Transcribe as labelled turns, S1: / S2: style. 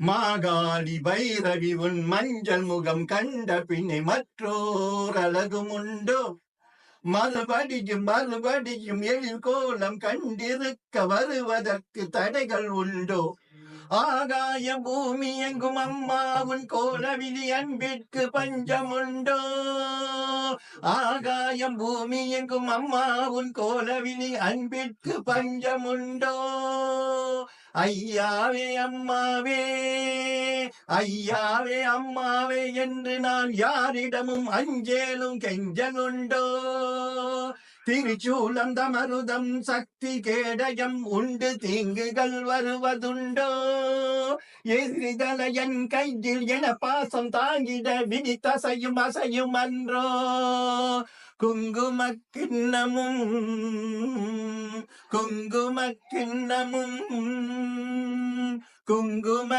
S1: மாகாளி பைரவி உன் மஞ்சள் முகம் கண்ட பின்னே மற்றோர் அழகும் உண்டோ? மறுபடியும் மறுபடியும் எழில் கோலம் கண்டிருக்க வருவதற்கு தடைகள் உண்டோ? ஆகாயம் பூமி எங்கும் அம்மாவுன் கோலவிழி அன்பிற்கு பஞ்சமுண்டோ? ஆகாயம் பூமி எங்கும் அம்மாவுன் கோலவிழி அன்பிற்கு பஞ்சமுண்டோ? ஐயாவே அம்மாவே, ஐயாவே அம்மாவே என்று நான் யாரிடமும் அஞ்சேலும் கெஞ்சலுண்டோ? திருச்சூலம் தமருதம் சக்தி கேடயம் உண்டு தீங்குகள் வருவதுண்டோ? எதிரிதலையன் கையில் என பாசம் தாங்கிட விழித்தசையும் அசையும் அன்றோ? குங்குமக்கிண்ணமும் குங்குமக்கிண்ணமும் குங்கும